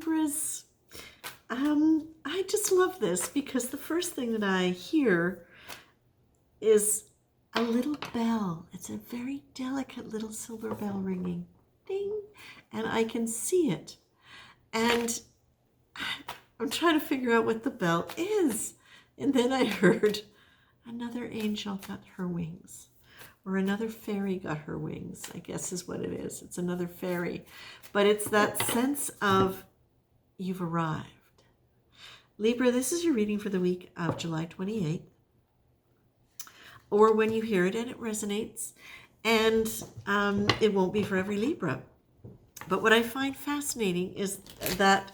Libras, I just love this because the first thing that I hear is a little bell. It's a very delicate little silver bell ringing. Ding. And I can see it. And I'm trying to figure out what the bell is. And then I heard another angel got her wings. Or another fairy got her wings, I guess is what it is. It's another fairy. But it's that sense of you've arrived. Libra, this is your reading for the week of July 28th. Or when you hear it and it resonates. And it won't be for every Libra. But what I find fascinating is that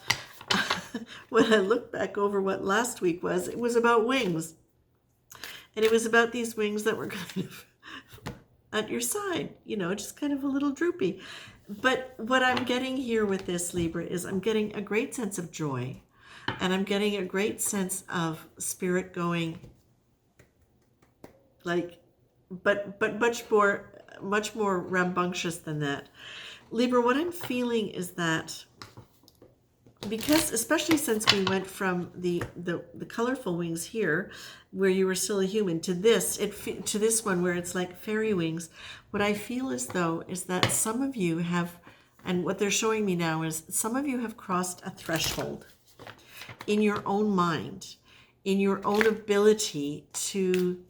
when I look back over what last week was, it was about wings. And it was about these wings that were kind of at your side, just kind of a little droopy. But what I'm getting here with this, Libra, is I'm getting a great sense of joy. And I'm getting a great sense of spirit going, but much more rambunctious than that. Libra, what I'm feeling is that because, especially since we went from the colorful wings here, where you were still a human, to this one where it's like fairy wings, what I feel as though is that some of you have, and what they're showing me now is some of you have crossed a threshold in your own mind, in your own ability to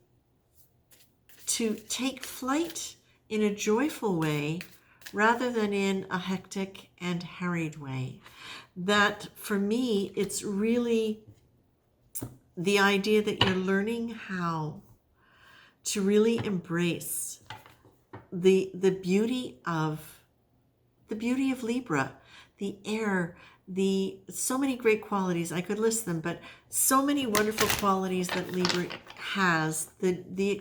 take flight in a joyful way rather than in a hectic and harried way. That for me, it's really the idea that you're learning how to really embrace the beauty of Libra, the air, so many great qualities. I could list them, but so many wonderful qualities that Libra has. The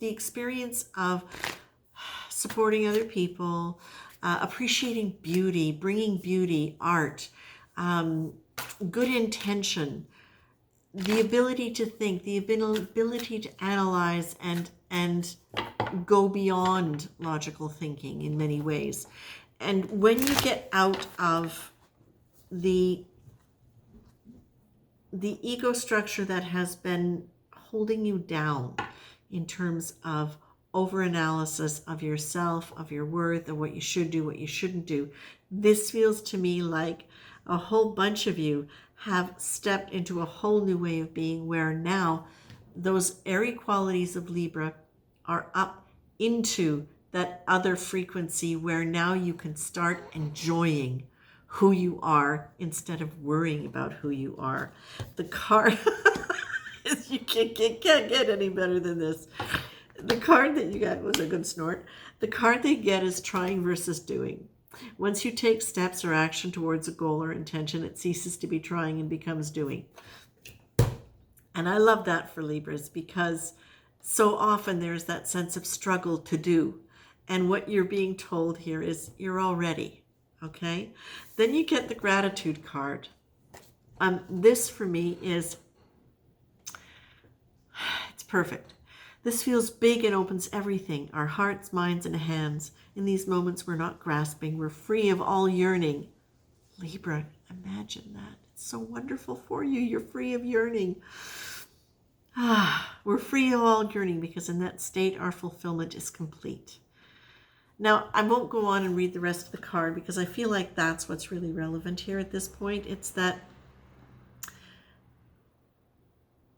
experience of supporting other people, appreciating beauty, bringing beauty, art, good intention, the ability to think, the ability to analyze and go beyond logical thinking in many ways. And when you get out of the ego structure that has been holding you down in terms of overanalysis of yourself, of your worth, of what you should do, what you shouldn't do, this feels to me like a whole bunch of you have stepped into a whole new way of being, where now those airy qualities of Libra are up into that other frequency where now you can start enjoying who you are instead of worrying about who you are. The card, you can't get any better than this. The card that you got was a good snort. The card they get is trying versus doing. Once you take steps or action towards a goal or intention, it ceases to be trying and becomes doing. And I love that for Libras, because so often there's that sense of struggle to do. And what you're being told here is you're all ready, okay? Then you get the gratitude card. This for me is, it's perfect. This feels big and opens everything, our hearts, minds, and hands. In these moments, we're not grasping. We're free of all yearning. Libra, imagine that. It's so wonderful for you. You're free of yearning. We're free of all yearning because in that state, our fulfillment is complete. Now, I won't go on and read the rest of the card because I feel like that's what's really relevant here at this point. It's that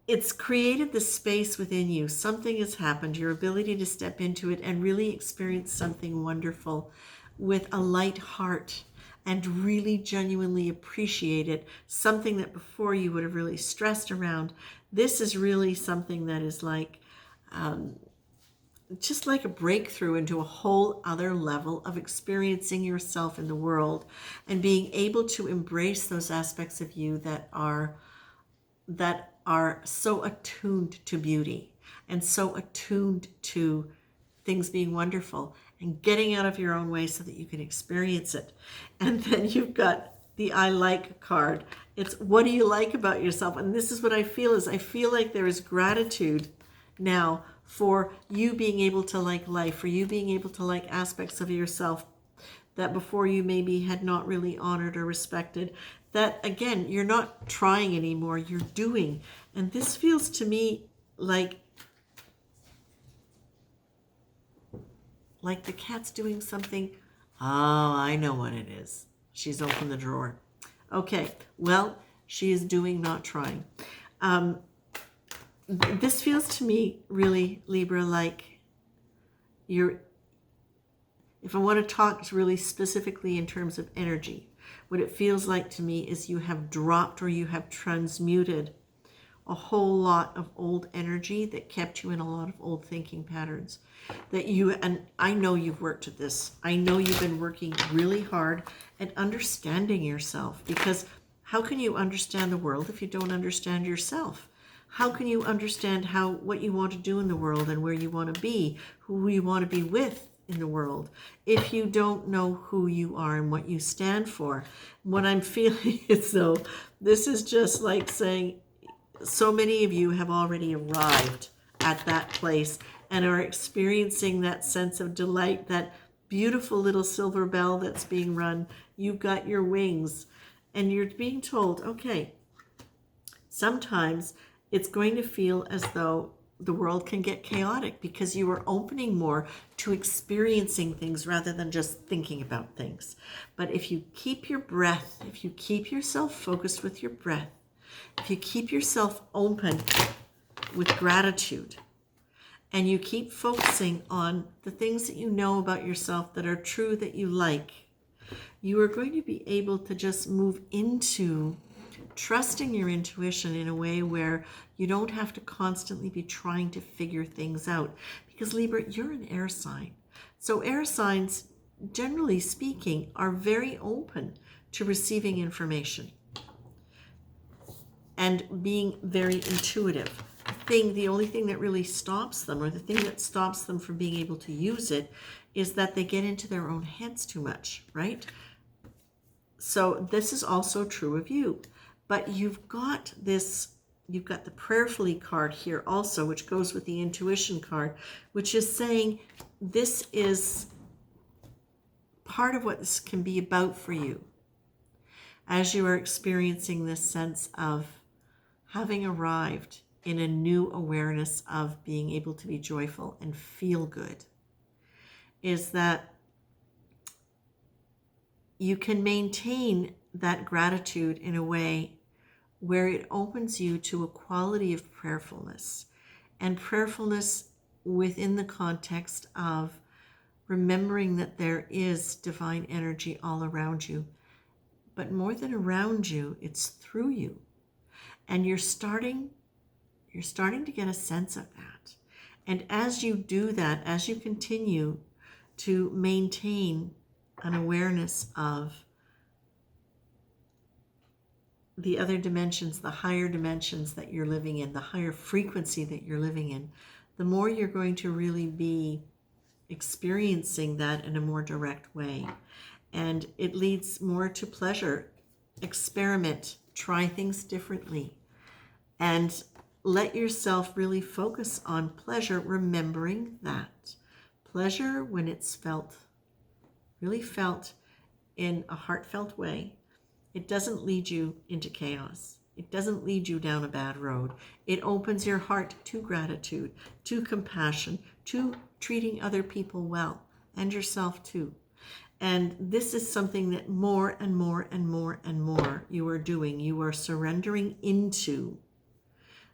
it's created the space within you. Something has happened. Your ability to step into it and really experience something wonderful with a light heart and really genuinely appreciate it. Something that before you would have really stressed around. This is really something that is like, just like a breakthrough into a whole other level of experiencing yourself in the world and being able to embrace those aspects of you that are so attuned to beauty and so attuned to things being wonderful and getting out of your own way so that you can experience it. And then you've got the I like card. It's what do you like about yourself? And this is what I feel is I feel like there is gratitude now for you being able to like life, for you being able to like aspects of yourself that before you maybe had not really honored or respected, that again, you're not trying anymore, you're doing. And this feels to me like the cat's doing something. Oh, I know what it is. She's opened the drawer. Okay, well, she is doing, not trying. This feels to me really, Libra, like you're, if I want to talk really specifically in terms of energy, what it feels like to me is you have dropped or you have transmuted a whole lot of old energy that kept you in a lot of old thinking patterns. That you, and I know you've worked at this, I know you've been working really hard at understanding yourself, because how can you understand the world if you don't understand yourself? How can you understand what you want to do in the world and where you want to be, who you want to be with in the world, if you don't know who you are and what you stand for? What I'm feeling is though, this is just like saying, so many of you have already arrived at that place and are experiencing that sense of delight, that beautiful little silver bell that's being rung. You've got your wings and you're being told, okay, sometimes it's going to feel as though the world can get chaotic because you are opening more to experiencing things rather than just thinking about things. But if you keep your breath, if you keep yourself focused with your breath, if you keep yourself open with gratitude, and you keep focusing on the things that you know about yourself that are true, that you like, you are going to be able to just move into trusting your intuition in a way where you don't have to constantly be trying to figure things out. Because Libra, you're an air sign. So air signs, generally speaking, are very open to receiving information and being very intuitive. The only thing that really stops them, or the thing that stops them from being able to use it, is that they get into their own heads too much, right? So this is also true of you. But you've got this, you've got the prayerfully card here also, which goes with the intuition card, which is saying this is part of what this can be about for you as you are experiencing this sense of having arrived in a new awareness of being able to be joyful and feel good, is that you can maintain that gratitude in a way where it opens you to a quality of prayerfulness, and prayerfulness within the context of remembering that there is divine energy all around you. But more than around you, it's through you. And you're starting to get a sense of that. And as you do that, as you continue to maintain an awareness of the other dimensions, the higher dimensions that you're living in, the higher frequency that you're living in, the more you're going to really be experiencing that in a more direct way. And it leads more to pleasure. Experiment, try things differently, and let yourself really focus on pleasure, remembering that pleasure, when it's felt, really felt in a heartfelt way, it doesn't lead you into chaos. It doesn't lead you down a bad road. It opens your heart to gratitude, to compassion, to treating other people well, and yourself too. And this is something that more and more and more and more you are doing. You are surrendering into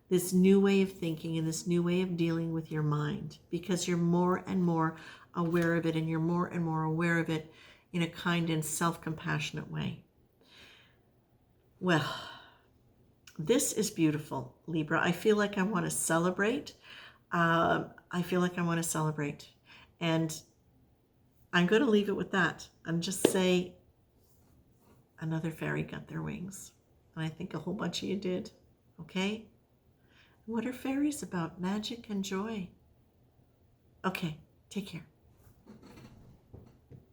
this new way of thinking and this new way of dealing with your mind, because you're more and more aware of it, and you're more and more aware of it in a kind and self-compassionate way. Well, this is beautiful, Libra. I feel like I want to celebrate. I feel like I want to celebrate. And I'm going to leave it with that and just say another fairy got their wings. And I think a whole bunch of you did. Okay? What are fairies about? Magic and joy. Okay, take care.